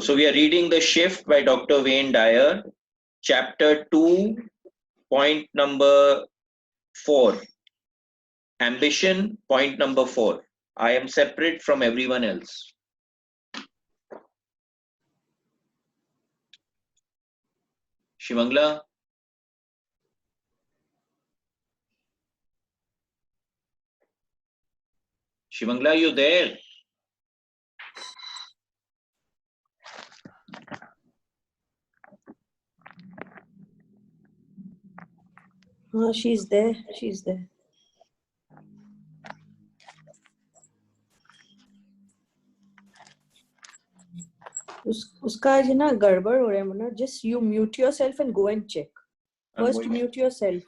So we are reading The Shift by Dr. Wayne Dyer, chapter 2, point number 4. Ambition, point number 4. I am separate from everyone else. Shivangla? Shivangla, you there? Oh, she's there. She's there. उसका जो ना गड़बड़ हो रहा है मना. Just you mute yourself and go and check. First mute yourself.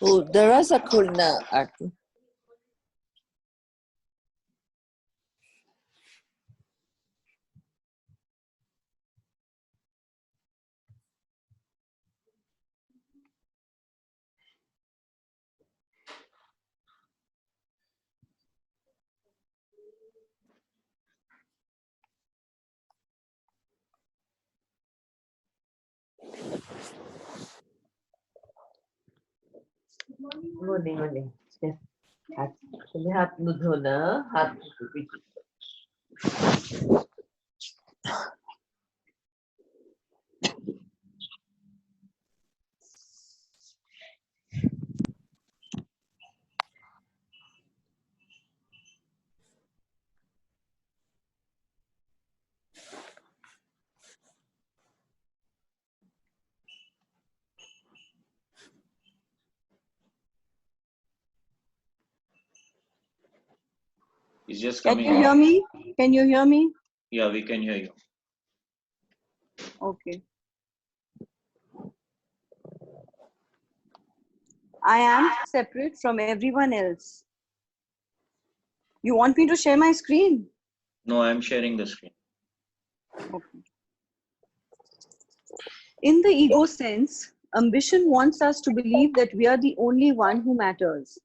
Oh, daraza kulna Arti. Morning. हाथ मुंह धोना हाथ He's just Can coming. you hear me? Can you hear me? Yeah, we can hear you. Okay. I am separate from everyone else. You want me to share my screen? No, I'm sharing the screen. Okay. In the ego sense, ambition wants us to believe that we are the only one who matters.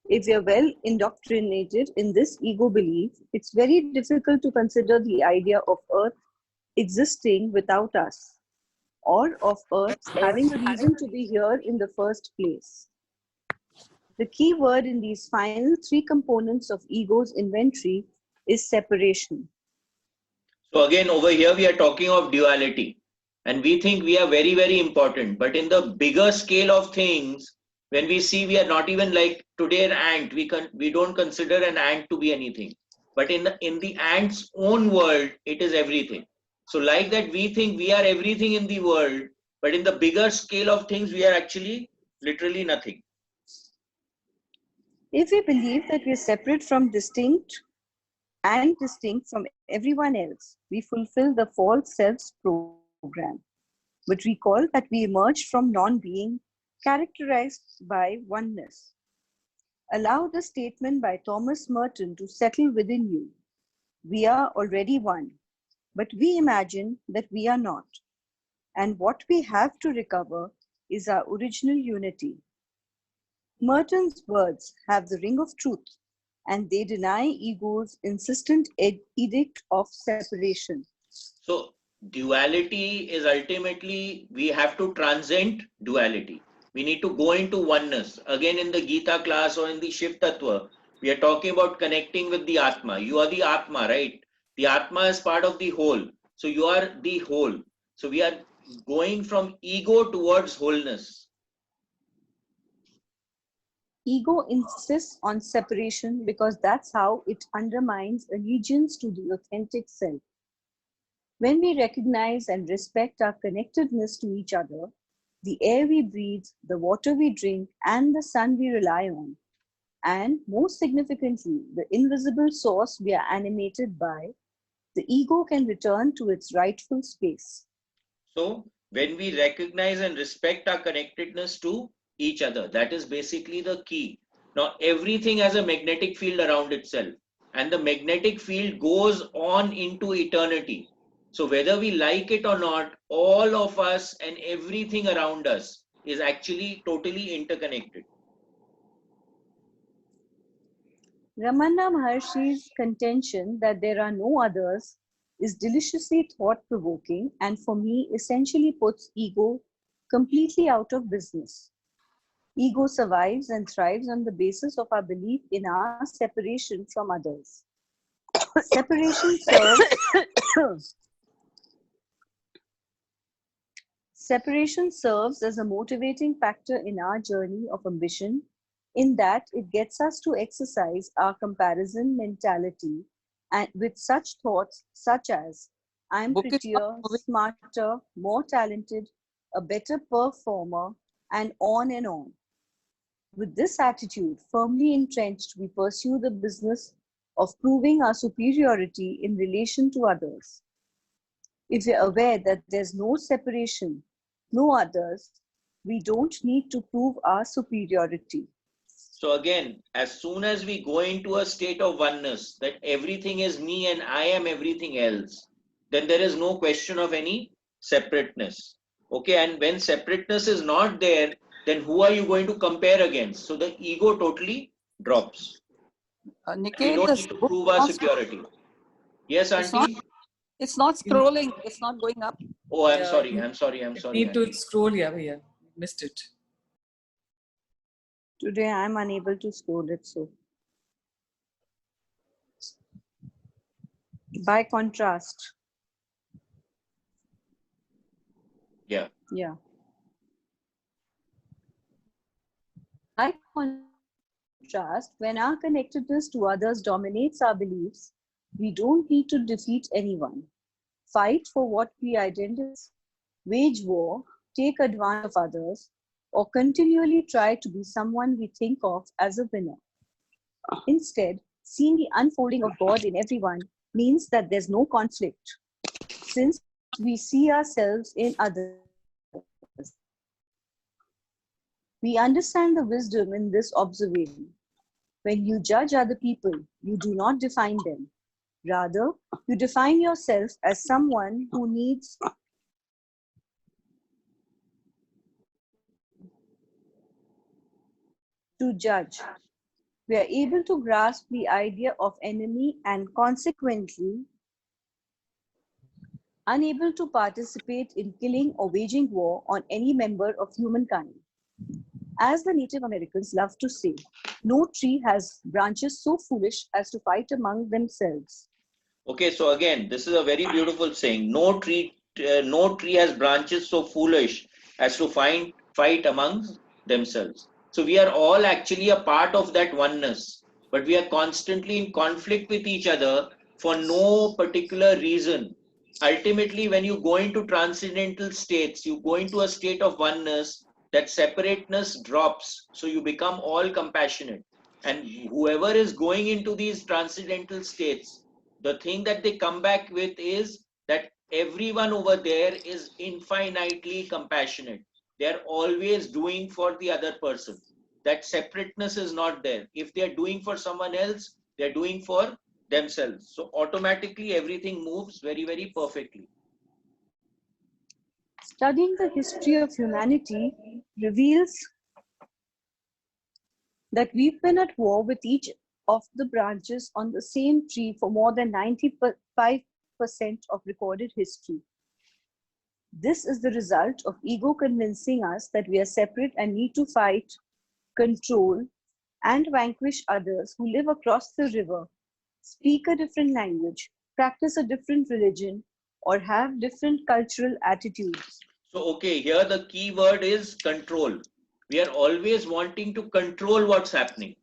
If we are well indoctrinated in this ego belief, it's very difficult to consider the idea of Earth existing without us, or of Earth having a reason to be here in the first place. The key word in these final three components of ego's inventory is separation. So again, over here we are talking of duality, and we think we are very, very important. But in the bigger scale of things, when we see we are not even like today an ant, we don't consider an ant to be anything. But in the ant's own world, it is everything. So like that, we think we are everything in the world, but in the bigger scale of things, we are actually literally nothing. If we believe that we are separate from distinct from everyone else, we fulfill the false self's program, but recall that we emerged from non-being characterized by oneness. Allow the statement by Thomas Merton to settle within you. We are already one, but we imagine that we are not. And what we have to recover is our original unity. Merton's words have the ring of truth, and they deny ego's insistent edict of separation. So duality is ultimately, we have to transcend duality. We need to go into oneness. Again, in the Gita class or in the Shiv Tattva, we are talking about connecting with the Atma. You are the Atma, right? The Atma is part of the whole. So you are the whole. So we are going from ego towards wholeness. Ego insists on separation because that's how it undermines allegiance to the authentic self. When we recognize and respect our connectedness to each other, the air we breathe, the water we drink, and the sun we rely on, and most significantly, the invisible source we are animated by, the ego can return to its rightful space. So when we recognize and respect our connectedness to each other, that is basically the key. Now everything has a magnetic field around itself, and the magnetic field goes on into eternity. So whether we like it or not, all of us and everything around us is actually totally interconnected. Ramana Maharshi's contention that there are no others is deliciously thought-provoking and for me essentially puts ego completely out of business. Ego survives and thrives on the basis of our belief in our separation from others. Separation serves as a motivating factor in our journey of ambition, in that it gets us to exercise our comparison mentality and with such thoughts such as I am prettier, smarter, more talented, a better performer, and on and on. With this attitude firmly entrenched, we pursue the business of proving our superiority in relation to others. If we are aware that there's no separation, no others, we don't need to prove our superiority. So again, as soon as we go into a state of oneness, that everything is me and I am everything else, then there is no question of any separateness. Okay, and when separateness is not there, then who are you going to compare against? So the ego totally drops. We Niket, don't this need to book prove our security. Yes, Auntie? it's not scrolling. It's not going up. Oh, I'm Yeah, sorry. you I'm sorry. I'm sorry. need to Auntie. scroll. Yeah, missed it. Today I'm unable to scroll it, so. By contrast. Yeah. Yeah. By contrast, when our connectedness to others dominates our beliefs, we don't need to defeat anyone, fight for what we identify as, wage war, take advantage of others, or continually try to be someone we think of as a winner. Instead, seeing the unfolding of God in everyone means that there's no conflict, since we see ourselves in others. We understand the wisdom in this observation. When you judge other people, you do not define them. Rather, you define yourself as someone who needs to judge. We are able to grasp the idea of enemy and consequently unable to participate in killing or waging war on any member of humankind. As the Native Americans love to say, no tree has branches so foolish as to fight among themselves. Okay, so again, this is a very beautiful saying. No tree has branches so foolish as to fight amongst themselves. So we are all actually a part of that oneness, but we are constantly in conflict with each other for no particular reason. Ultimately, when you go into transcendental states, you go into a state of oneness, that separateness drops. So you become all compassionate. And whoever is going into these transcendental states, the thing that they come back with is that everyone over there is infinitely compassionate. They're always doing for the other person. That separateness is not there. If they're doing for someone else, they're doing for themselves. So automatically everything moves very, very perfectly. Studying the history of humanity reveals that we've been at war with each of the branches on the same tree for more than 95% of recorded history. This is the result of ego convincing us that we are separate and need to fight, control, and vanquish others who live across the river, speak a different language, practice a different religion, or have different cultural attitudes. So, okay, here the key word is control. We are always wanting to control what's happening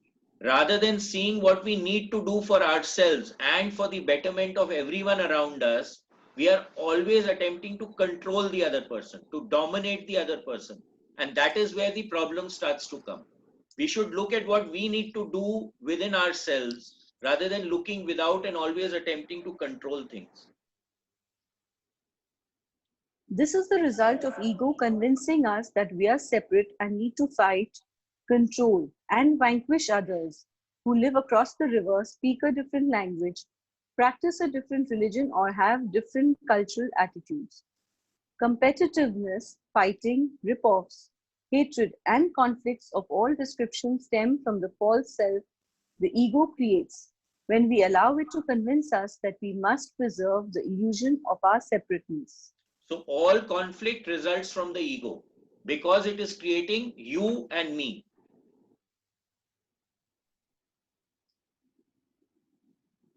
rather than seeing what we need to do for ourselves and for the betterment of everyone around us. We are always attempting to control the other person, to dominate the other person. And that is where the problem starts to come. We should look at what we need to do within ourselves rather than looking without and always attempting to control things. This is the result of ego convincing us that we are separate and need to fight, control, and vanquish others who live across the river, speak a different language, practice a different religion, or have different cultural attitudes. Competitiveness, fighting, rip-offs, hatred, and conflicts of all descriptions stem from the false self the ego creates when we allow it to convince us that we must preserve the illusion of our separateness. So all conflict results from the ego because it is creating you and me.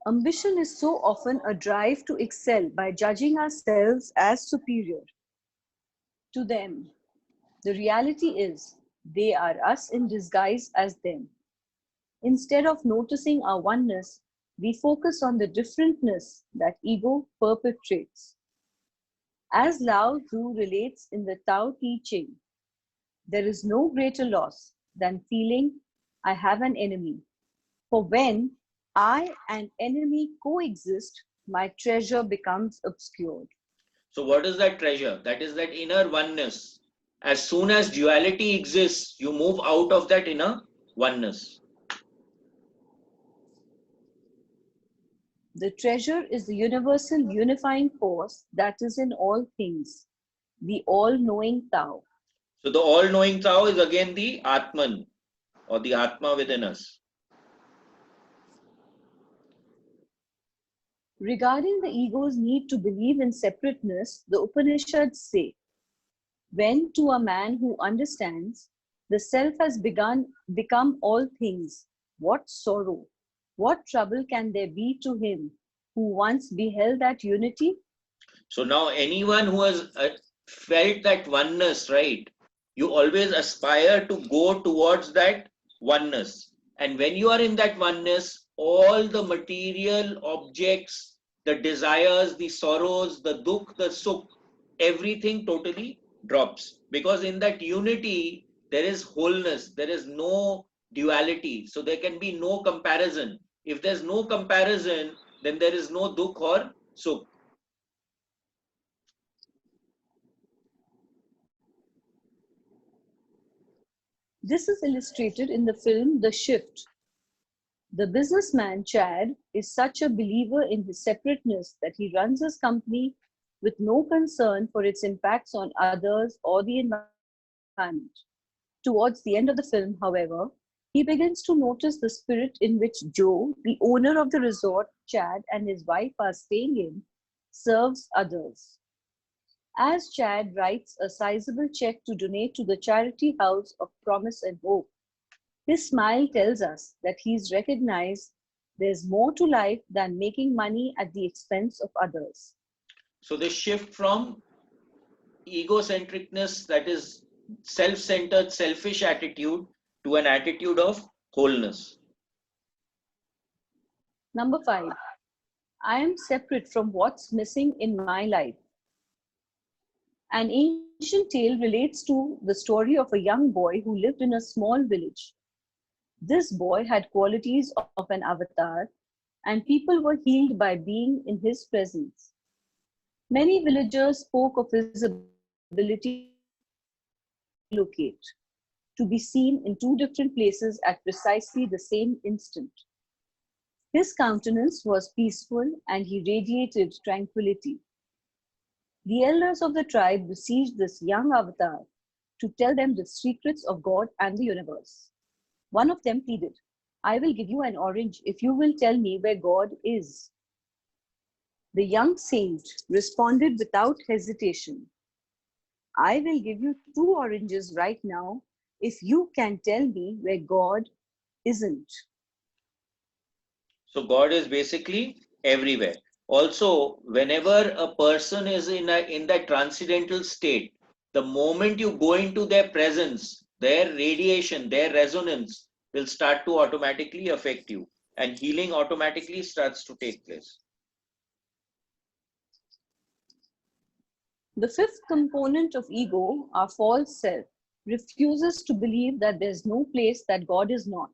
Ambition is so often a drive to excel by judging ourselves as superior to them. The reality is, they are us in disguise as them. Instead of noticing our oneness, we focus on the differentness that ego perpetrates. As Lao Tzu relates in the Tao Te Ching, there is no greater loss than feeling I have an enemy. For when I and enemy coexist, my treasure becomes obscured. So what is that treasure? That is that inner oneness. As soon as duality exists, you move out of that inner oneness. The treasure is the universal unifying force that is in all things, the all-knowing Tao. So the all-knowing Tao is again the Atman or the Atma within us. Regarding the ego's need to believe in separateness, the Upanishads say, when to a man who understands, the self has become all things, what sorrow, what trouble can there be to him who once beheld that unity? So now anyone who has felt that oneness, right? You always aspire to go towards that oneness. And when you are in that oneness, all the material objects, the desires, the sorrows, the dukh, the sukh, everything totally drops. Because in that unity, there is wholeness, there is no duality. So there can be no comparison. If there's no comparison, then there is no dukh or sukh. This is illustrated in the film The Shift. The businessman Chad is such a believer in his separateness that he runs his company with no concern for its impacts on others or the environment. Towards the end of the film, however, he begins to notice the spirit in which Joe, the owner of the resort Chad and his wife are staying in, serves others. As Chad writes a sizable check to donate to the charity house of Promise and Hope, his smile tells us that he's recognized there's more to life than making money at the expense of others. So the shift from egocentricness, that is self-centered, selfish attitude, to an attitude of wholeness. Number 5, I am separate from what's missing in my life. An ancient tale relates to the story of a young boy who lived in a small village. This boy had qualities of an avatar, and people were healed by being in his presence. Many villagers spoke of his ability to relocate, to be seen in two different places at precisely the same instant. His countenance was peaceful and he radiated tranquility. The elders of the tribe besieged this young avatar to tell them the secrets of God and the universe. One of them pleaded, I will give you an orange if you will tell me where God is. The young saint responded without hesitation, I will give you 2 oranges right now if you can tell me where God isn't. So God is basically everywhere. Also, whenever a person is in that transcendental state, the moment you go into their presence, their radiation, their resonance will start to automatically affect you, and healing automatically starts to take place. The 5th component of ego, our false self, refuses to believe that there's no place that God is not.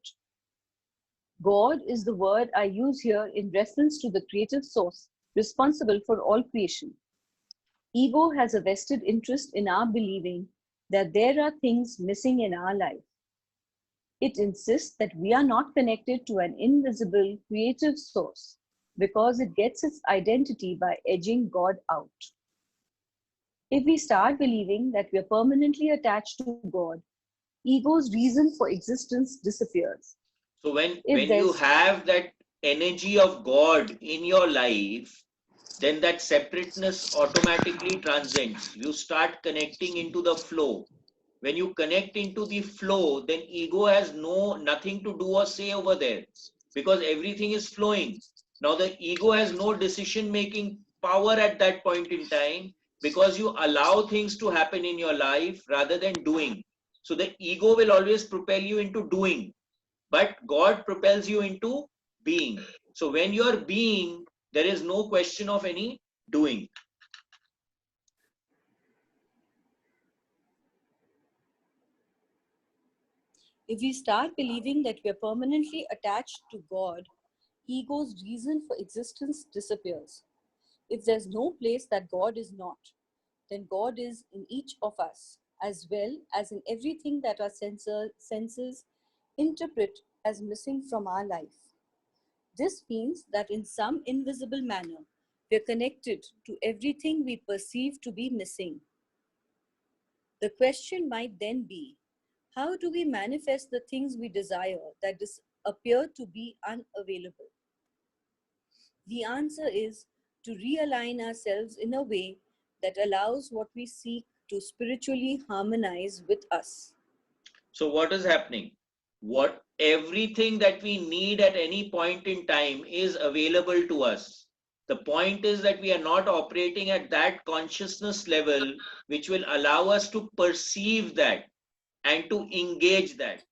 God is the word I use here in reference to the creative source responsible for all creation. Ego has a vested interest in our believing that there are things missing in our life. It insists that we are not connected to an invisible creative source because it gets its identity by edging God out. If we start believing that we are permanently attached to God, ego's reason for existence disappears. So when If you there's have that energy of God in your life, then that separateness automatically transcends. You start connecting into the flow. When you connect into the flow, then ego has nothing to do or say over there, because everything is flowing. Now the ego has no decision making power at that point in time, because you allow things to happen in your life rather than doing. So the ego will always propel you into doing, but God propels you into being. So when you are being, there is no question of any doing. If we start believing that we are permanently attached to God, ego's reason for existence disappears. If there's no place that God is not, then God is in each of us, as well as in everything that our senses interpret as missing from our life. This means that in some invisible manner, we are connected to everything we perceive to be missing. The question might then be, how do we manifest the things we desire that appear to be unavailable? The answer is to realign ourselves in a way that allows what we seek to spiritually harmonize with us. So what is happening? What everything that we need at any point in time is available to us. The point is that we are not operating at that consciousness level which will allow us to perceive that and to engage that.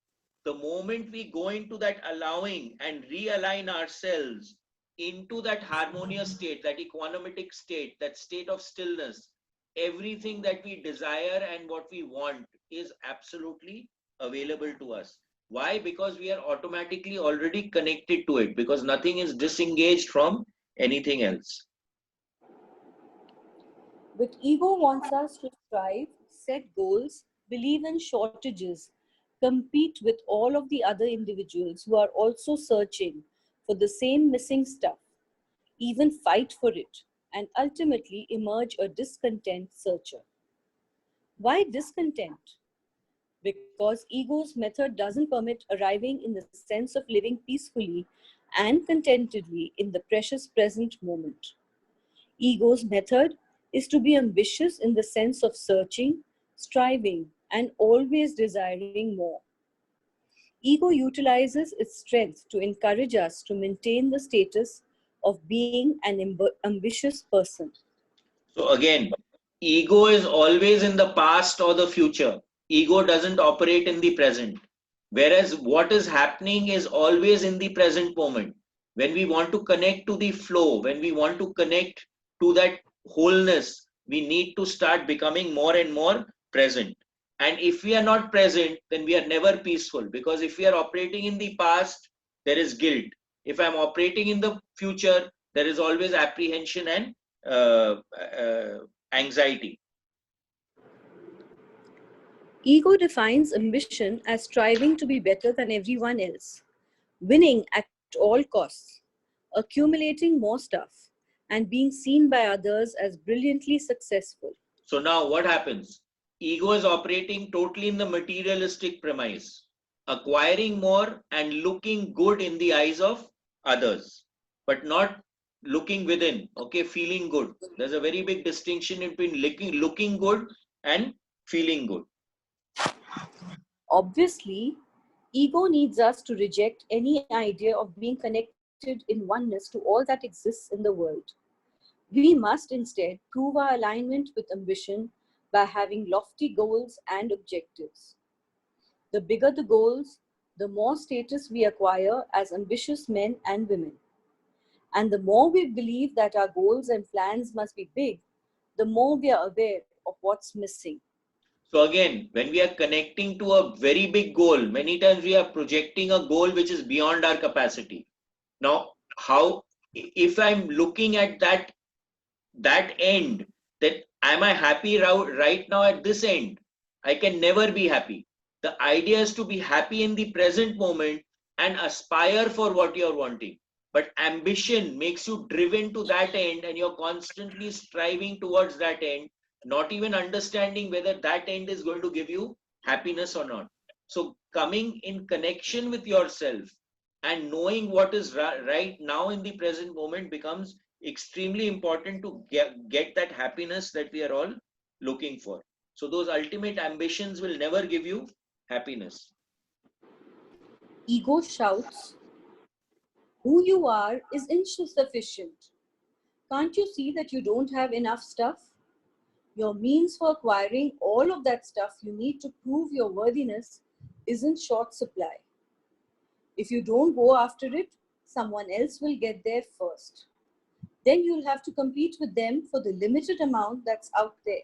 The moment we go into that allowing and realign ourselves into that harmonious state, that equanimous state, that state of stillness, everything that we desire and what we want is absolutely available to us. Why? Because we are automatically already connected to it, because nothing is disengaged from anything else. But ego wants us to strive, set goals, believe in shortages, compete with all of the other individuals who are also searching for the same missing stuff, even fight for it, and ultimately emerge a discontent searcher. Why discontent? Because ego's method doesn't permit arriving in the sense of living peacefully and contentedly in the precious present moment. Ego's method is to be ambitious in the sense of searching, striving, and always desiring more. Ego utilizes its strength to encourage us to maintain the status of being an ambitious person. So again, ego is always in the past or the future. Ego doesn't operate in the present. Whereas what is happening is always in the present moment. When we want to connect to the flow, when we want to connect to that wholeness, we need to start becoming more and more present. And if we are not present, then we are never peaceful, because if we are operating in the past, there is guilt. If I'm operating in the future, there is always apprehension and anxiety. Ego defines ambition as striving to be better than everyone else, winning at all costs, accumulating more stuff, and being seen by others as brilliantly successful. So now what happens? Ego is operating totally in the materialistic premise, acquiring more and looking good in the eyes of others, but not looking within, okay, feeling good. There's a very big distinction between looking good and feeling good. Obviously, ego needs us to reject any idea of being connected in oneness to all that exists in the world. We must instead prove our alignment with ambition by having lofty goals and objectives. The bigger the goals, the more status we acquire as ambitious men and women. And the more we believe that our goals and plans must be big, the more we are aware of what's missing. So again, when we are connecting to a very big goal, many times we are projecting a goal which is beyond our capacity. Now, if I'm looking at that end, then am I happy right now at this end? I can never be happy. The idea is to be happy in the present moment and aspire for what you're wanting. But ambition makes you driven to that end, and you're constantly striving towards that end, not even understanding whether that end is going to give you happiness or not. So coming in connection with yourself and knowing what is right now in the present moment becomes extremely important to get that happiness that we are all looking for. So those ultimate ambitions will never give you happiness. Ego shouts, who you are is insufficient. Can't you see that you don't have enough stuff? Your means for acquiring all of that stuff you need to prove your worthiness is in short supply. If you don't go after it, someone else will get there first. Then you'll have to compete with them for the limited amount that's out there.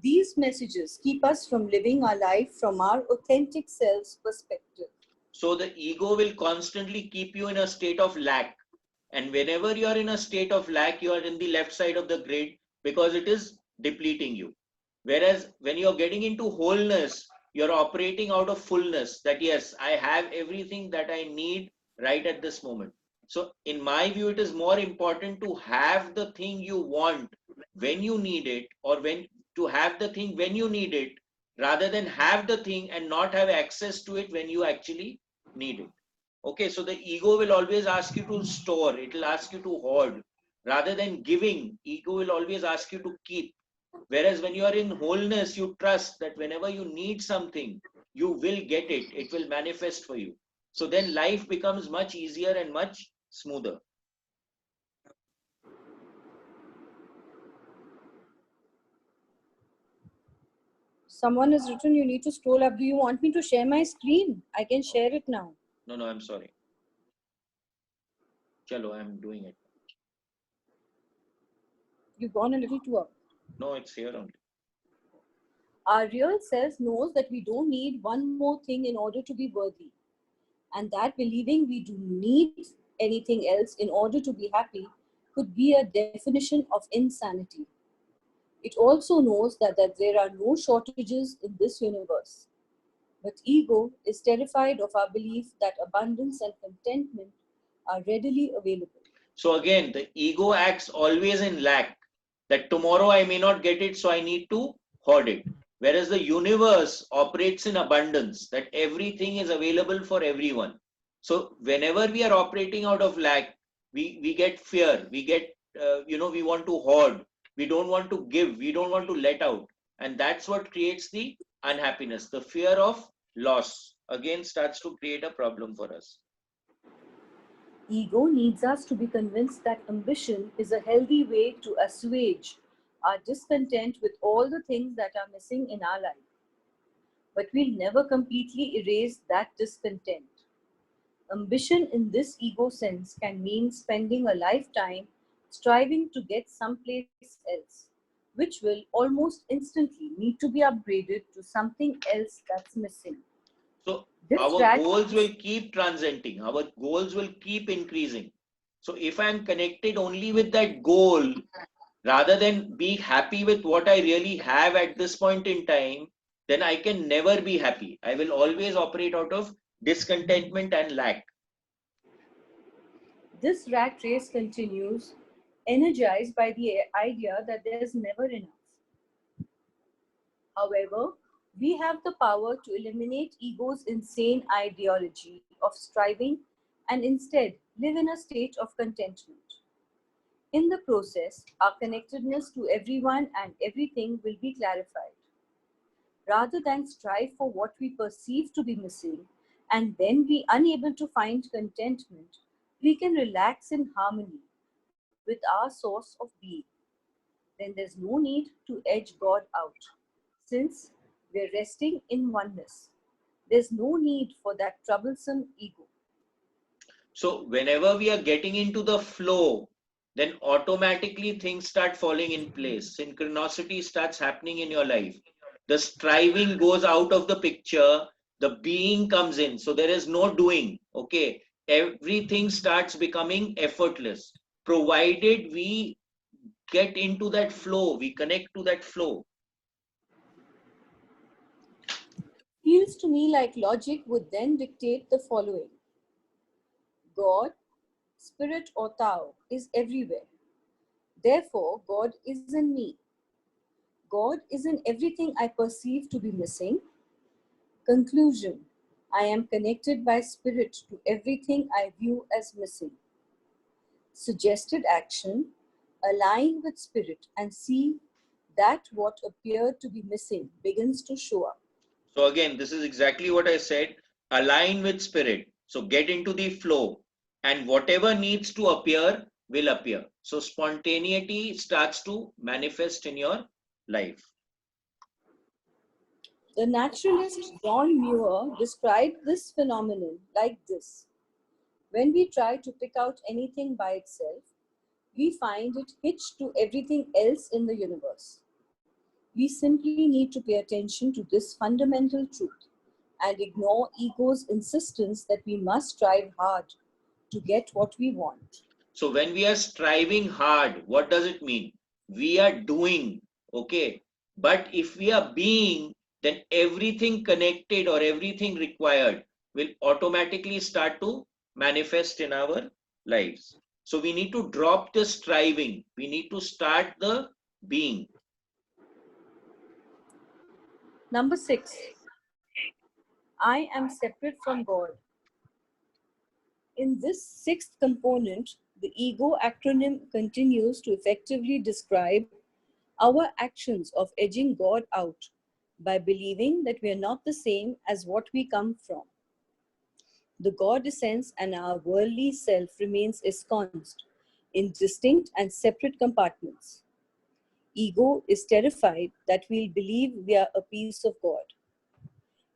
These messages keep us from living our life from our authentic self's perspective. So the ego will constantly keep you in a state of lack. And whenever you are in a state of lack, you are in the left side of the grid because it is depleting you. Whereas when you're getting into wholeness, you're operating out of fullness, that yes, I have everything that I need right at this moment. So in my view, it is more important to have the thing you want when you need it, or when to have the thing when you need it, rather than have the thing and not have access to it when you actually need it. Okay, so the ego will always ask you to store, it will ask you to hoard. Rather than giving, ego will always ask you to keep. Whereas when you are in wholeness, you trust that whenever you need something, you will get it, it will manifest for you. So then life becomes much easier and much smoother. Someone has written, you need to scroll up. Do you want me to share my screen? I can share it now. No, I'm sorry. Chalo, I'm doing it. You've gone a little too up. No, it's here only. Our real self knows that we don't need one more thing in order to be worthy. And that believing we do need anything else in order to be happy could be a definition of insanity. It also knows that there are no shortages in this universe. But ego is terrified of our belief that abundance and contentment are readily available. So again, the ego acts always in lack, that tomorrow I may not get it, so I need to hoard it. Whereas the universe operates in abundance, that everything is available for everyone. So whenever we are operating out of lack, we get fear, we get, we want to hoard, we don't want to give, we don't want to let out. And that's what creates the unhappiness. The fear of loss again starts to create a problem for us. Ego needs us to be convinced that ambition is a healthy way to assuage our discontent with all the things that are missing in our life. But we'll never completely erase that discontent. Ambition in this ego sense can mean spending a lifetime striving to get someplace else, which will almost instantly need to be upgraded to something else that's missing. So This our rat goals will keep transcending, our goals will keep increasing. So if I'm connected only with that goal, rather than be happy with what I really have at this point in time, then I can never be happy. I will always operate out of discontentment and lack. This rat race continues, energized by the idea that there's never enough. However, we have the power to eliminate ego's insane ideology of striving and instead live in a state of contentment. In the process, our connectedness to everyone and everything will be clarified. Rather than strive for what we perceive to be missing and then be unable to find contentment, we can relax in harmony with our source of being. Then there's no need to edge God out, since we're resting in oneness. There's no need for that troublesome ego. So whenever we are getting into the flow, then automatically things start falling in place. Synchronicity starts happening in your life. The striving goes out of the picture, the being comes in. So there is no doing. Okay. Everything starts becoming effortless, provided we get into that flow, we connect to that flow. Feels to me like logic would then dictate the following: God, Spirit, or Tao is everywhere. Therefore, God is in me. God is in everything I perceive to be missing. Conclusion: I am connected by Spirit to everything I view as missing. Suggested action: align with Spirit and see that what appeared to be missing begins to show up. So again, this is exactly what I said. Align with spirit. So get into the flow, and whatever needs to appear will appear. So spontaneity starts to manifest in your life. The naturalist John Muir described this phenomenon like this: when we try to pick out anything by itself, we find it hitched to everything else in the universe. We simply need to pay attention to this fundamental truth and ignore ego's insistence that we must strive hard to get what we want. So when we are striving hard, what does it mean? We are doing, okay? But if we are being, then everything connected or everything required will automatically start to manifest in our lives. So we need to drop the striving. We need to start the being. Number 6, I am separate from God. In this sixth component, the ego acronym continues to effectively describe our actions of edging God out by believing that we are not the same as what we come from. The God essence and our worldly self remains ensconced in distinct and separate compartments. Ego is terrified that we'll believe we are a piece of God.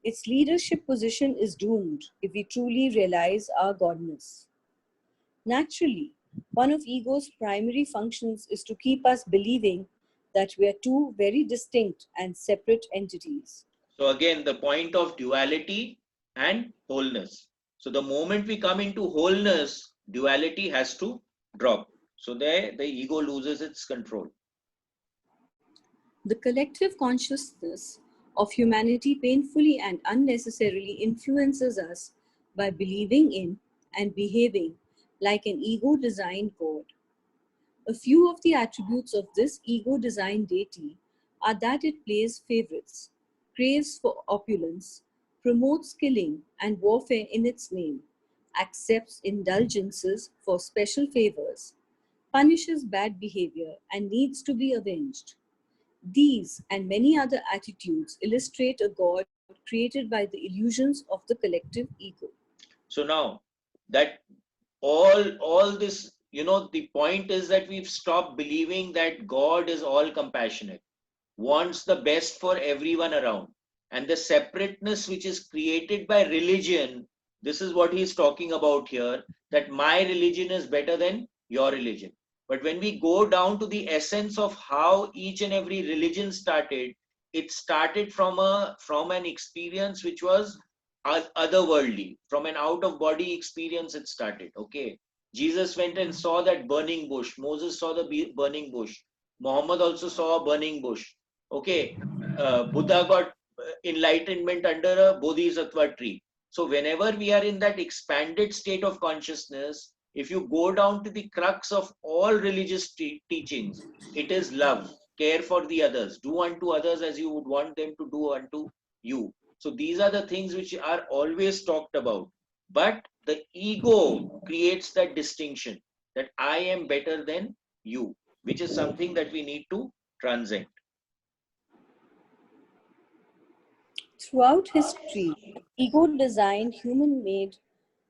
Its leadership position is doomed if we truly realize our godness. Naturally, one of ego's primary functions is to keep us believing that we are two very distinct and separate entities. So again, the point of duality and wholeness. So the moment we come into wholeness, duality has to drop. So there the ego loses its control. The collective consciousness of humanity painfully and unnecessarily influences us by believing in and behaving like an ego-designed God. A few of the attributes of this ego-designed deity are that it plays favorites, craves for opulence, promotes killing and warfare in its name, accepts indulgences for special favors, punishes bad behavior, and needs to be avenged. These and many other attitudes illustrate a God created by the illusions of the collective ego. So now that all this, the point is that we've stopped believing that God is all compassionate, wants the best for everyone around. And the separateness which is created by religion, this is what he's talking about here, that my religion is better than your religion. But when we go down to the essence of how each and every religion started, it started from an experience which was otherworldly, from an out of body experience it started. Okay, Jesus went and saw that burning bush, Moses saw the burning bush, Muhammad also saw a burning bush. Okay, Buddha got enlightenment under a bodhisattva tree. So whenever we are in that expanded state of consciousness, if you go down to the crux of all religious teachings, it is love, care for the others, do unto others as you would want them to do unto you. So these are the things which are always talked about. But the ego creates that distinction that I am better than you, which is something that we need to transcend. Throughout history, ego-designed human-made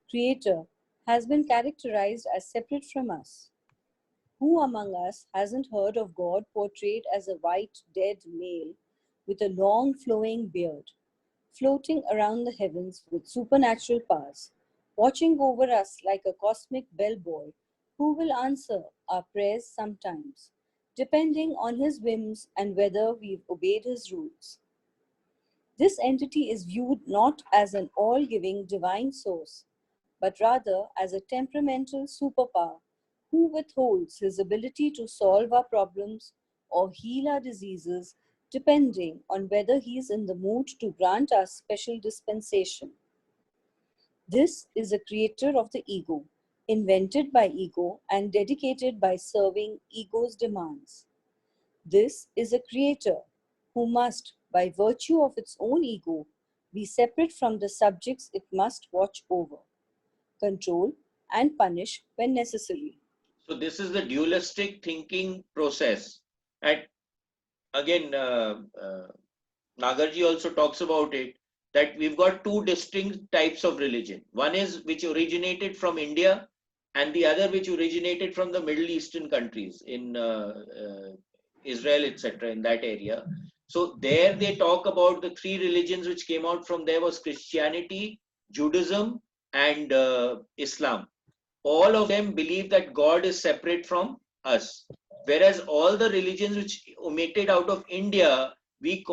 creator has been characterized as separate from us. Who among us hasn't heard of God portrayed as a white, dead male with a long flowing beard, floating around the heavens with supernatural powers, watching over us like a cosmic bellboy who will answer our prayers sometimes, depending on his whims and whether we've obeyed his rules? This entity is viewed not as an all-giving divine source, but rather as a temperamental superpower who withholds his ability to solve our problems or heal our diseases depending on whether he is in the mood to grant us special dispensation. This is a creator of the ego, invented by ego and dedicated by serving ego's demands. This is a creator who must, by virtue of its own ego, be separate from the subjects it must watch over, control, and punish when necessary. So this is the dualistic thinking process. And again, Nagarji also talks about it, that we've got two distinct types of religion. One is which originated from India, and the other which originated from the Middle Eastern countries in Israel, etc., in that area. So there they talk about the three religions which came out from there was Christianity, Judaism, and Islam. All of them believe that God is separate from us. Whereas all the religions which emitted out of India, we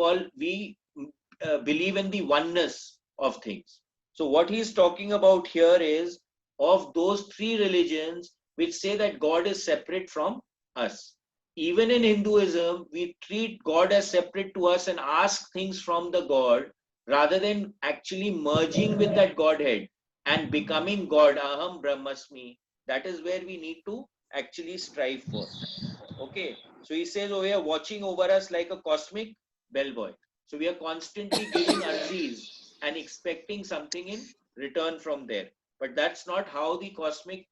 believe in the oneness of things. So what he is talking about here is of those three religions which say that God is separate from us. Even in Hinduism, we treat God as separate to us and ask things from the God rather than actually merging with that Godhead and becoming God, Aham Brahmasmi. That is where we need to actually strive for. Okay, so he says over here, watching over us like a cosmic bellboy. So we are constantly giving arzies and expecting something in return from there. But that's not how the cosmic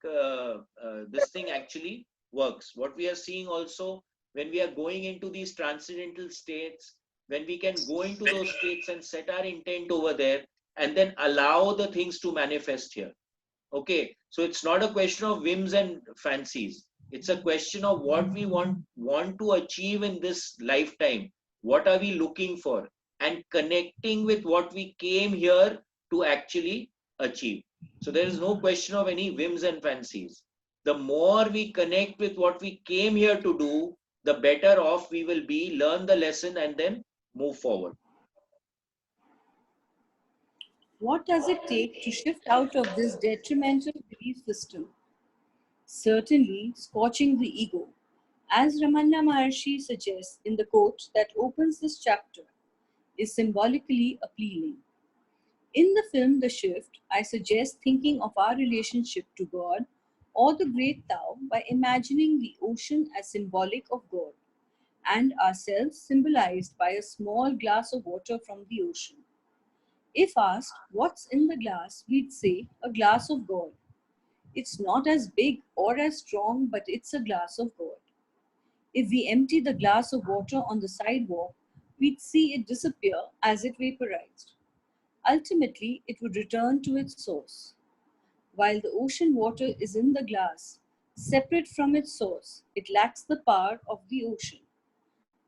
this thing actually works. What we are seeing also when we are going into these transcendental states, when we can go into those states and set our intent over there and then allow the things to manifest here. Okay, so it's not a question of whims and fancies. It's a question of what we want to achieve in this lifetime. What are we looking for? And connecting with what we came here to actually achieve. So there is no question of any whims and fancies. The more we connect with what we came here to do, the better off we will be, learn the lesson, and then move forward. What does it take to shift out of this detrimental belief system? Certainly, scorching the ego, as Ramana Maharshi suggests in the quote that opens this chapter, is symbolically appealing. In the film The Shift, I suggest thinking of our relationship to God or the Great Tao by imagining the ocean as symbolic of God and ourselves symbolized by a small glass of water from the ocean. If asked what's in the glass, we'd say a glass of God. It's not as big or as strong, but it's a glass of God. If we empty the glass of water on the sidewalk, we'd see it disappear as it vaporized. Ultimately, it would return to its source. While the ocean water is in the glass, separate from its source, it lacks the power of the ocean.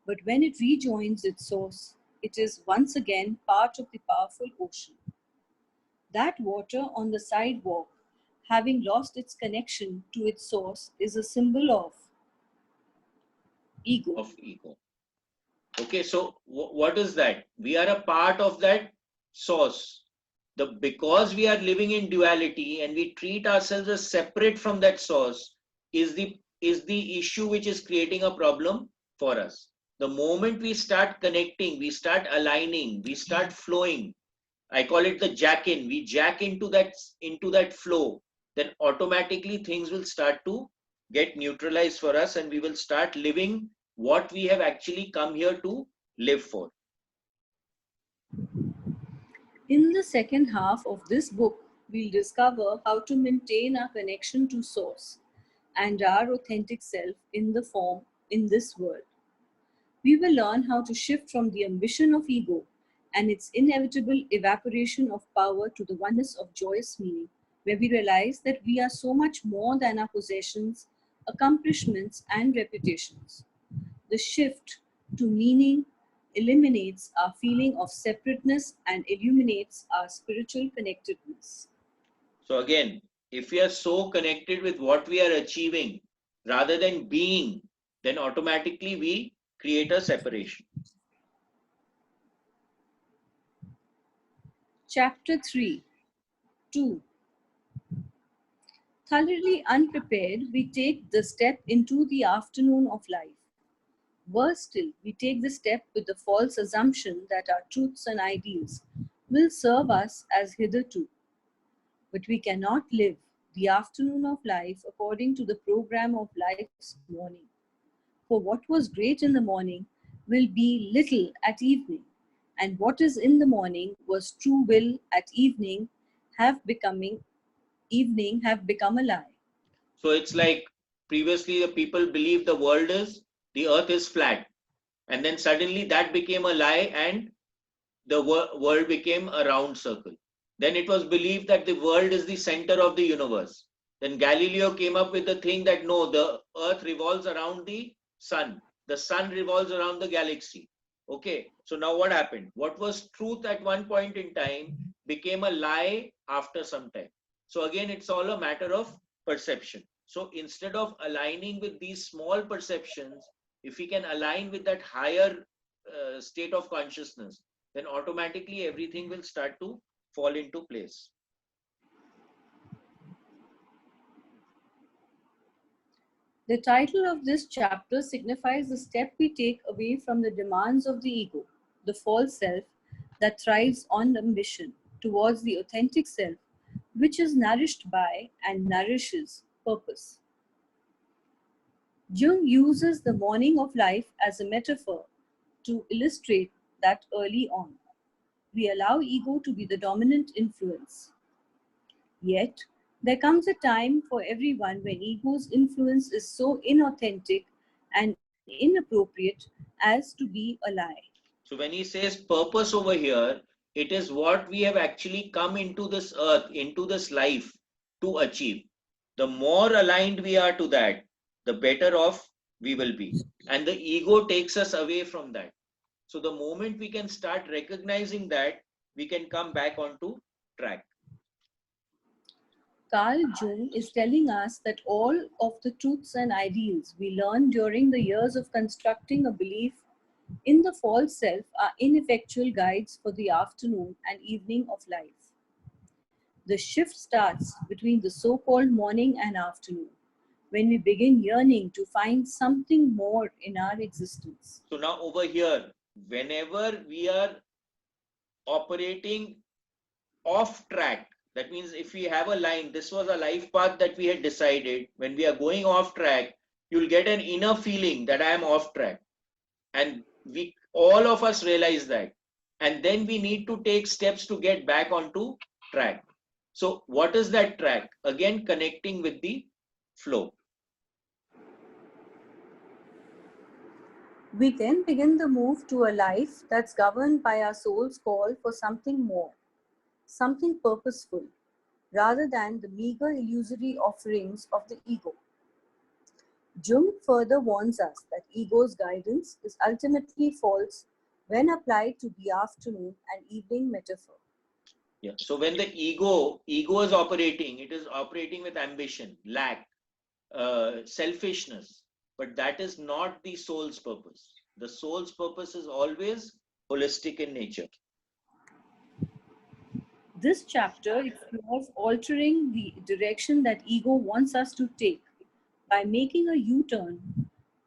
But when it rejoins its source, it is once again part of the powerful ocean. That water on the sidewalk, having lost its connection to its source, is a symbol of ego. Of ego. Okay, so what is that? We are a part of that source. Because we are living in duality and we treat ourselves as separate from that source is the issue which is creating a problem for us. The moment we start connecting, we start aligning, we start flowing. I call it the jack in. We jack into that flow, then automatically things will start to get neutralized for us and we will start living what we have actually come here to live for. In the second half of this book, we'll discover how to maintain our connection to Source and our authentic self in this world. We will learn how to shift from the ambition of ego and its inevitable evaporation of power to the oneness of joyous meaning, where we realize that we are so much more than our possessions, accomplishments, and reputations. The shift to meaning eliminates our feeling of separateness and illuminates our spiritual connectedness. So again, if we are so connected with what we are achieving rather than being, then automatically we create a separation. Chapter 3. 2. Thoroughly unprepared, we take the step into the afternoon of life. Worse still, we take the step with the false assumption that our truths and ideals will serve us as hitherto. But we cannot live the afternoon of life according to the program of life's morning. For what was great in the morning will be little at evening, and what is in the morning was true will at evening have become a lie. So it's like previously the people believed the earth is flat. And then suddenly that became a lie and the world became a round circle. Then it was believed that the world is the center of the universe. Then Galileo came up with the thing that no, the earth revolves around the sun revolves around the galaxy. Okay, so now what happened? What was truth at one point in time became a lie after some time. So again, it's all a matter of perception. So instead of aligning with these small perceptions, if we can align with that higher state of consciousness, then automatically everything will start to fall into place. The title of this chapter signifies the step we take away from the demands of the ego, the false self that thrives on ambition, towards the authentic self, which is nourished by and nourishes purpose. Jung uses the morning of life as a metaphor to illustrate that early on, we allow ego to be the dominant influence. Yet, there comes a time for everyone when ego's influence is so inauthentic and inappropriate as to be a lie. So when he says purpose over here, it is what we have actually come into this earth, into this life to achieve. The more aligned we are to that, the better off we will be. And the ego takes us away from that. So the moment we can start recognizing that, we can come back onto track. Carl Jung is telling us that all of the truths and ideals we learn during the years of constructing a belief in the false self are ineffectual guides for the afternoon and evening of life. The shift starts between the so-called morning and afternoon, when we begin yearning to find something more in our existence. So now over here, whenever we are operating off track, that means if we have a line, this was a life path that we had decided, when we are going off track, you'll get an inner feeling that I am off track. And we all of us realize that. And then we need to take steps to get back onto track. So what is that track? Again, connecting with the flow. We then begin the move to a life that's governed by our soul's call for something more, something purposeful, rather than the meager illusory offerings of the ego. Jung further warns us that ego's guidance is ultimately false when applied to the afternoon and evening metaphor. Yeah. So when the ego is operating, it is operating with ambition, lack, selfishness, but that is not the soul's purpose. The soul's purpose is always holistic in nature. This chapter explores altering the direction that ego wants us to take by making a U-turn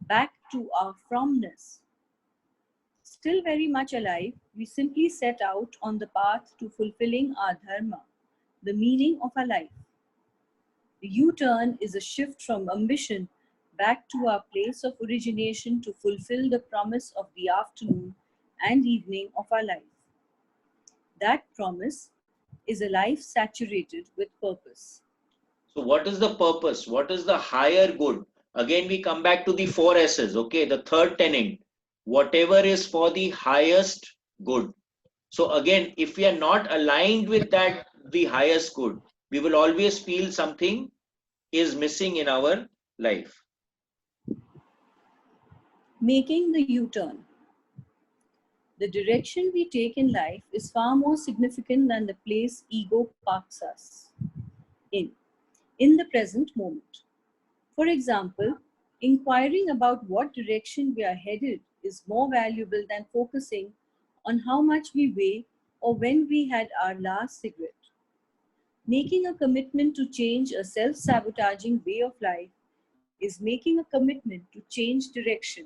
back to our fromness. Still very much alive, we simply set out on the path to fulfilling our dharma, the meaning of our life. The U-turn is a shift from ambition back to our place of origination to fulfill the promise of the afternoon and evening of our life. That promise is a life saturated with purpose. So what is the purpose? What is the higher good? Again, we come back to the 4 S's. Okay, the third tenet, whatever is for the highest good. So again, if we are not aligned with that, the highest good, we will always feel something is missing in our life. Making the U-turn. The direction we take in life is far more significant than the place ego parks us in the present moment. For example, inquiring about what direction we are headed is more valuable than focusing on how much we weigh or when we had our last cigarette. Making a commitment to change a self sabotaging way of life is making a commitment to change direction,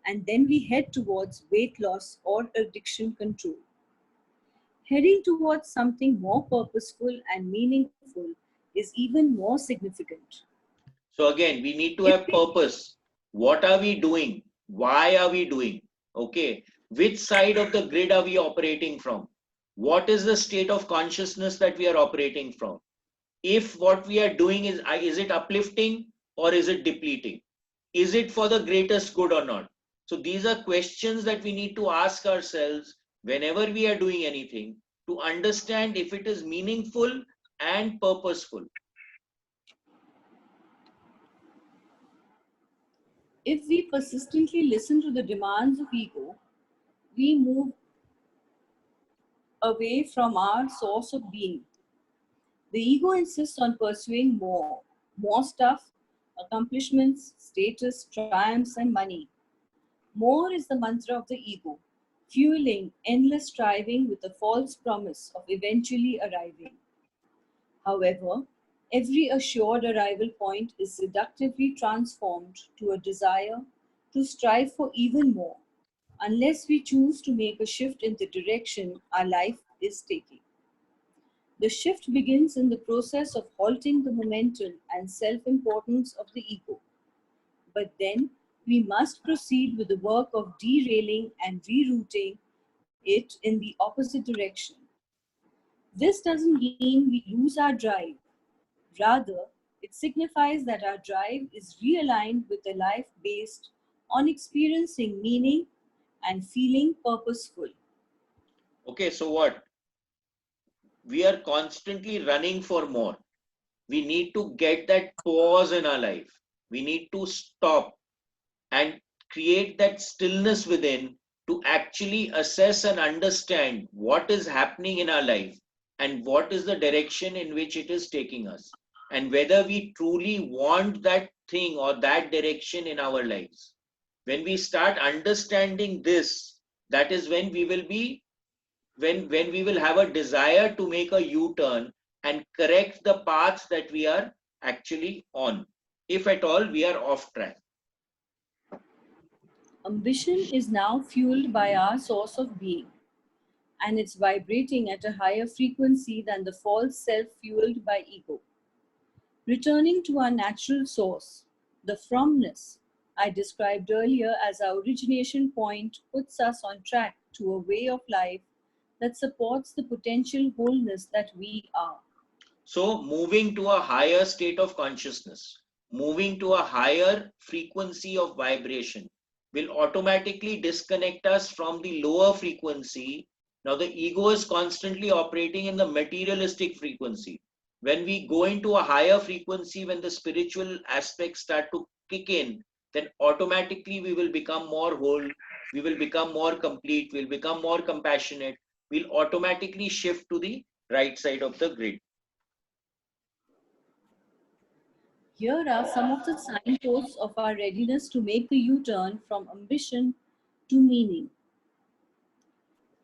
and then we head towards weight loss or addiction control. Heading towards something more purposeful and meaningful is even more significant. So again, we need to If have we purpose. What are we doing? Why are we doing? Okay. Which side of the grid are we operating from? What is the state of consciousness that we are operating from? If what we are doing is it uplifting or is it depleting? Is it for the greatest good or not? So these are questions that we need to ask ourselves whenever we are doing anything to understand if it is meaningful and purposeful. if we persistently listen to the demands of ego, we move away from our source of being. The ego insists on pursuing more stuff, accomplishments, status, triumphs, and money. More is the mantra of the ego, fueling endless striving with the false promise of eventually arriving. However, every assured arrival point is seductively transformed to a desire to strive for even more, unless we choose to make a shift in the direction our life is taking. The shift begins in the process of halting the momentum and self importance of the ego. But then we must proceed with the work of derailing and rerouting it in the opposite direction. This doesn't mean we lose our drive. Rather, it signifies that our drive is realigned with a life based on experiencing meaning and feeling purposeful. Okay, so what? We are constantly running for more. We need to get that pause in our life. We need to stop and create that stillness within to actually assess and understand what is happening in our life and what is the direction in which it is taking us, and whether we truly want that thing or that direction in our lives. When we start understanding this, that is when we will be when we will have a desire to make a U-turn and correct the path that we are actually on, if at all we are off track. Ambition is now fueled by our source of being, and it's vibrating at a higher frequency than the false self fueled by ego. Returning to our natural source, the fromness I described earlier as our origination point puts us on track to a way of life that supports the potential wholeness that we are. So moving to a higher state of consciousness, moving to a higher frequency of vibration will automatically disconnect us from the lower frequency. Now the ego is constantly operating in the materialistic frequency. When we go into a higher frequency, when the spiritual aspects start to kick in, then automatically we will become more whole, we will become more complete, we'll become more compassionate, we'll automatically shift to the right side of the grid. Here are some of the signposts of our readiness to make the U turn from ambition to meaning.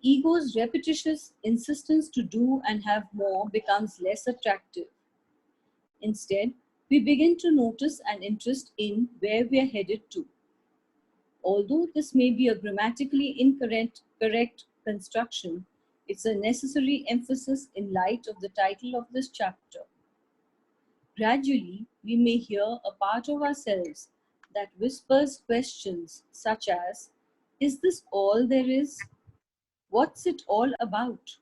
Ego's repetitious insistence to do and have more becomes less attractive. Instead, we begin to notice an interest in where we are headed to. Although this may be a grammatically correct construction, it's a necessary emphasis in light of the title of this chapter. Gradually, we may hear a part of ourselves that whispers questions such as, is this all there is? What's it all about?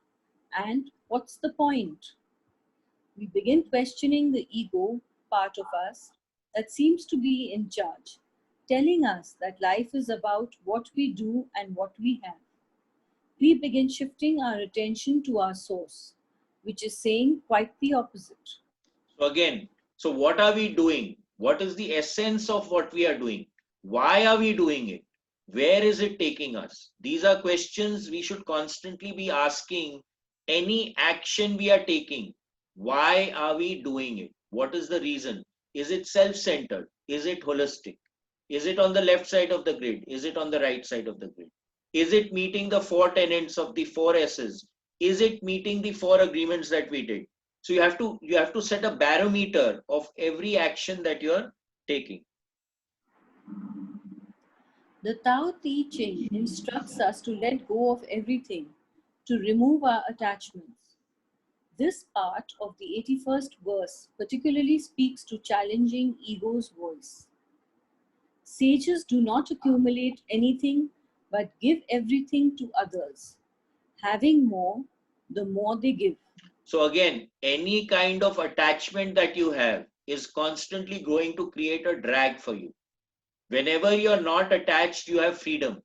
And what's the point? We begin questioning the ego part of us that seems to be in charge, telling us that life is about what we do and what we have. We begin shifting our attention to our source, which is saying quite the opposite. So again, so what are we doing? What is the essence of what we are doing? Why are we doing it? Where is it taking us? These are questions we should constantly be asking any action we are taking. Why are we doing it? What is the reason? Is it self-centered? Is it holistic? Is it on the left side of the grid? Is it on the right side of the grid? Is it meeting the four tenets of the four S's? is it meeting the 4 agreements that we did? So you have to set a barometer of every action that you're taking. The Tao teaching instructs us to let go of everything, to remove our attachments. This part of the 81st verse particularly speaks to challenging ego's voice. Sages do not accumulate anything but give everything to others. Having more, the more they give. So again, any kind of attachment that you have is constantly going to create a drag for you. Whenever you're not attached, you have freedom.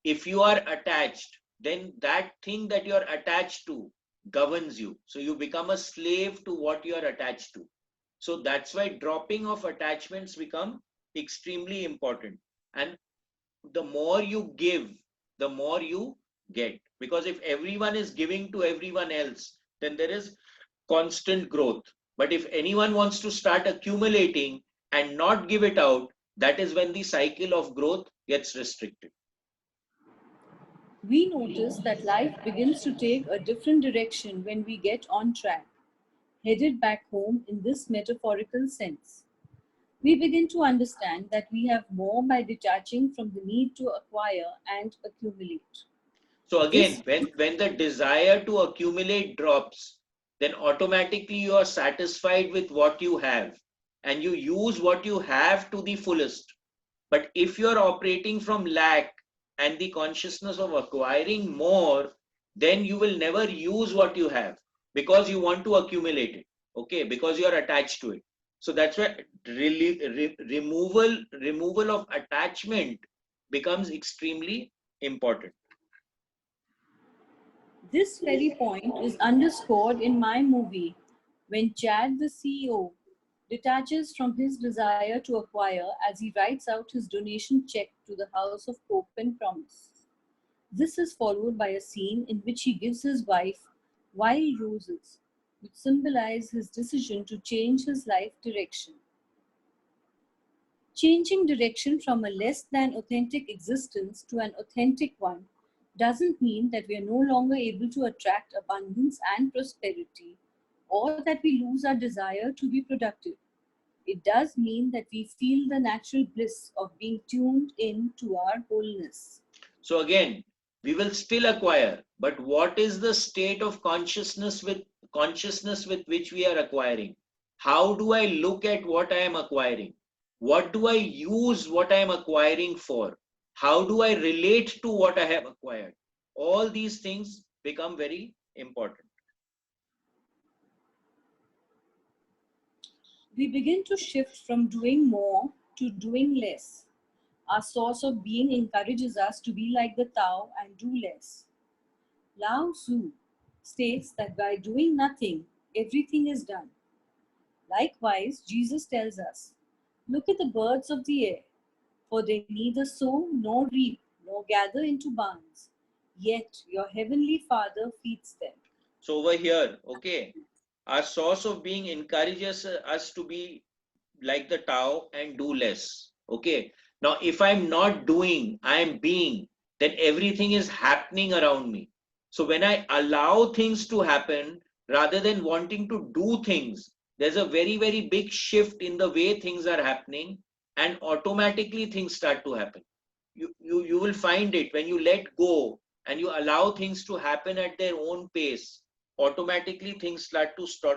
If you are attached, then that thing that you're attached to governs you. So you become a slave to what you're attached to. So that's why dropping of attachments become extremely important. And the more you give, the more you get. Because if everyone is giving to everyone else, then there is constant growth. But if anyone wants to start accumulating and not give it out, that is when the cycle of growth gets restricted. We notice that life begins to take a different direction when we get on track, headed back home in this metaphorical sense. We begin to understand that we have more by detaching from the need to acquire and accumulate. So This again, when the desire to accumulate drops, then automatically you are satisfied with what you have and you use what you have to the fullest. But if you're operating from lack and the consciousness of acquiring more, then you will never use what you have because you want to accumulate it. Okay, because you are attached to it. So that's why removal of attachment becomes extremely important. This very point is underscored in my movie when Chad, the CEO, detaches from his desire to acquire as he writes out his donation check to the House of Hope and Promise. This is followed by a scene in which he gives his wife wild roses, which symbolize his decision to change his life direction. Changing direction from a less than authentic existence to an authentic one doesn't mean that we are no longer able to attract abundance and prosperity or that we lose our desire to be productive. It does mean that we feel the natural bliss of being tuned in to our wholeness. So again, we will still acquire, but what is the state of consciousness with which we are acquiring? How do I look at what I am acquiring? What do I use what I am acquiring for? How do I relate to what I have acquired? All these things become very important. We begin to shift from doing more to doing less. Our source of being encourages us to be like the Tao and do less. Lao Tzu states that by doing nothing, everything is done. Likewise, Jesus tells us, look at the birds of the air, for they neither sow nor reap nor gather into barns, yet your heavenly Father feeds them. So over here, okay, our source of being encourages us to be like the Tao and do less. Okay. Now, if I'm not doing, I'm being, then everything is happening around me. So when I allow things to happen rather than wanting to do things, there's a very, very big shift in the way things are happening, and automatically things start to happen. You will find it when you let go and you allow things to happen at their own pace, automatically things start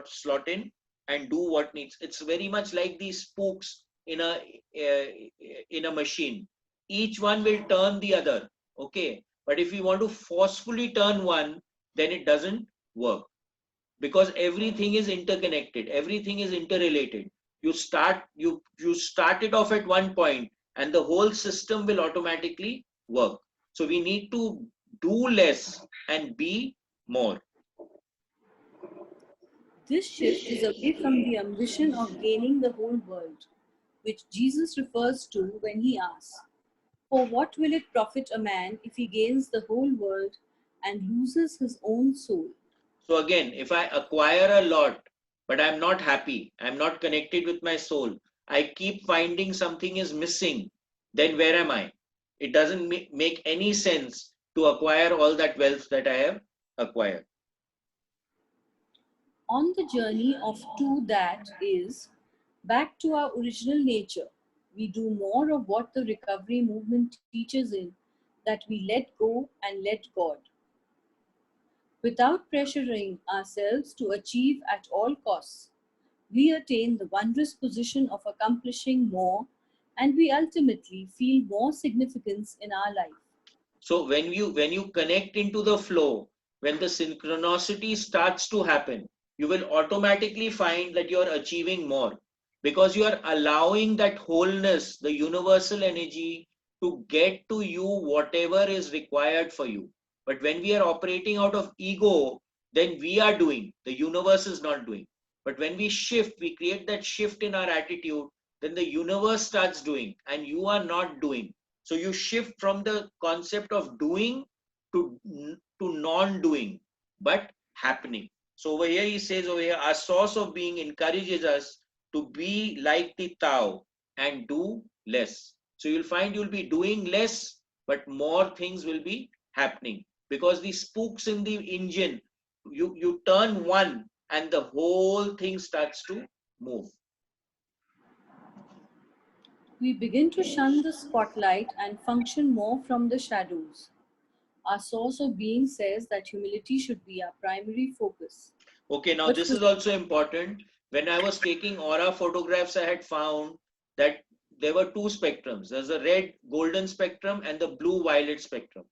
slot in and do what needs. It's very much like these spokes in a machine. Each one will turn the other. Okay, but if you want to forcefully turn one, then it doesn't work because everything is interconnected, everything is interrelated. You start it off at one point and the whole system will automatically work. So we need to do less and be more. This shift is away from the ambition of gaining the whole world, which Jesus refers to when he asks, for what will it profit a man if he gains the whole world and loses his own soul? So again, if I acquire a lot, but I'm not happy, I'm not connected with my soul, I keep finding something is missing, then where am I? It doesn't make any sense to acquire all that wealth that I have acquired. On the journey of to that is back to our original nature, we do more of what the recovery movement teaches in that we let go and let God. Without pressuring ourselves to achieve at all costs, we attain the wondrous position of accomplishing more, and we ultimately feel more significance in our life. So when you connect into the flow, when the synchronicity starts to happen, you will automatically find that you are achieving more because you are allowing that wholeness, the universal energy, to get to you whatever is required for you. But when we are operating out of ego, then we are doing, the universe is not doing. But when we shift, we create that shift in our attitude, then the universe starts doing and you are not doing. So you shift from the concept of doing to non-doing, but happening. So over here he says over here, our source of being encourages us to be like the Tao and do less. So you'll find you'll be doing less, but more things will be happening because the spokes in the engine, you turn one and the whole thing starts to move. We begin to shun the spotlight and function more from the shadows. Our source of being says that humility should be our primary focus. Okay, now But this is also important. When I was taking aura photographs, I had found that there were two spectrums. There's a red golden spectrum and the blue violet spectrum.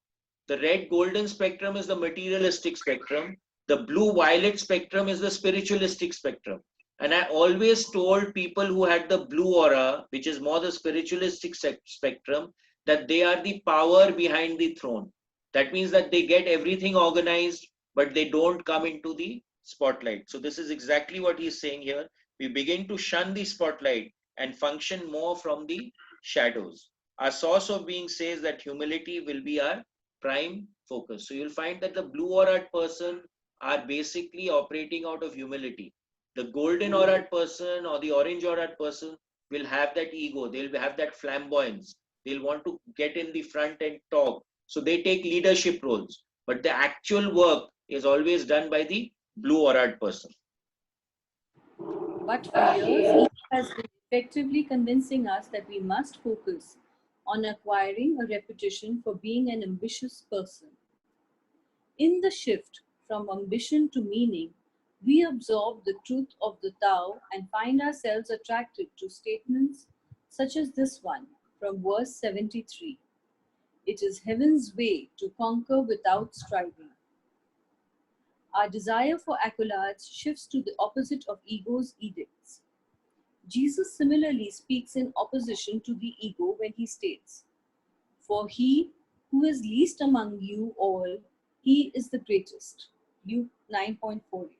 The red golden spectrum is the materialistic spectrum. The blue violet spectrum is the spiritualistic spectrum. And I always told people who had the blue aura, which is more the spiritualistic spectrum, that they are the power behind the throne. That means that they get everything organized, but they don't come into the spotlight. So this is exactly what he's saying here. We begin to shun the spotlight and function more from the shadows. Our source of being says that humility will be our prime focus. So you'll find that the blue aurat person are basically operating out of humility. The golden aurat person or the orange aurat person will have that ego. They'll have that flamboyance. They'll want to get in the front and talk. So they take leadership roles. But the actual work is always done by the blue aurat person. But for years, he has been effectively convincing us that we must focus on acquiring a reputation for being an ambitious person. In the shift from ambition to meaning, we absorb the truth of the Tao and find ourselves attracted to statements such as this one from verse 73. It is heaven's way to conquer without striving. Our desire for accolades shifts to the opposite of ego's edicts. Jesus similarly speaks in opposition to the ego when he states, "For he who is least among you all, he is the greatest." Luke 9:48.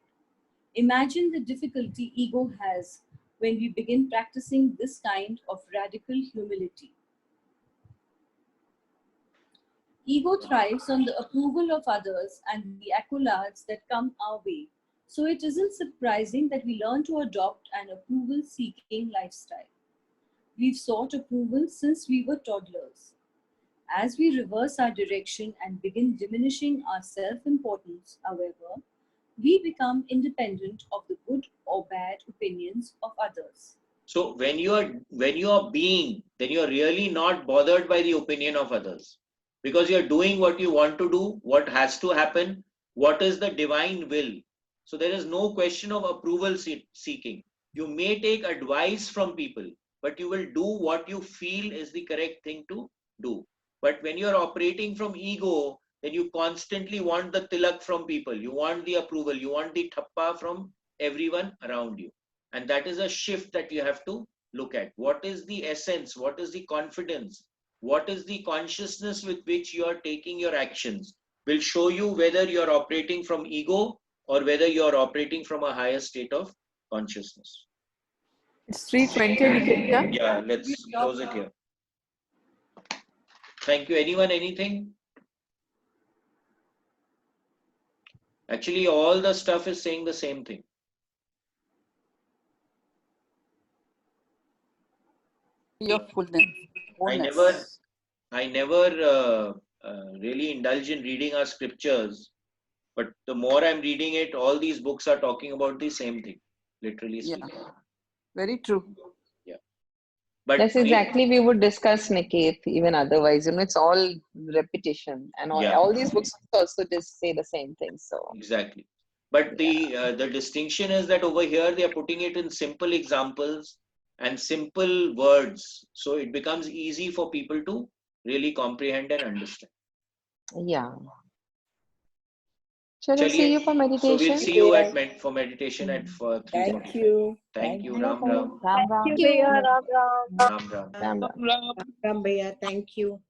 Imagine the difficulty ego has when we begin practicing this kind of radical humility. Ego thrives on the approval of others and the accolades that come our way. So it isn't surprising that we learn to adopt an approval seeking lifestyle. We've sought approval since we were toddlers. As we reverse our direction and begin diminishing our self importance, however, we become independent of the good or bad opinions of others. So when you are being, then you are really not bothered by the opinion of others because you are doing what you want to do, what has to happen, what is the divine will. So there is no question of approval seeking. You may take advice from people, but you will do what you feel is the correct thing to do. But when you are operating from ego, then you constantly want the tilak from people. You want the approval. You want the thappa from everyone around you. And that is a shift that you have to look at. What is the essence? What is the confidence? What is the consciousness with which you are taking your actions? Will show you whether you are operating from ego or whether you are operating from a higher state of consciousness. It's 3:20. We can done. Yeah, let's close it here. Thank you. Anyone, anything? Actually, all the stuff is saying the same thing. Your fullness. I never really indulge in reading our scriptures But the more I'm reading it, all these books are talking about the same thing, literally Yeah. speaking. Very true. But That's exactly we would discuss, Niket, even otherwise. It's all repetition, and all these books also just say the same thing. So exactly. But the distinction is that over here they are putting it in simple examples and simple words, so it becomes easy for people to really comprehend and understand. yeah. Shall I see Chaliye, you for so we'll meditation? see you at for meditation at 3:45. Thank you. Thank you. No Ram problem. Ram. Ram Ram. you, Bhaiya. Ram Ram. Ram Ram. Ram Ram. Ram Bhaiya. Thank you.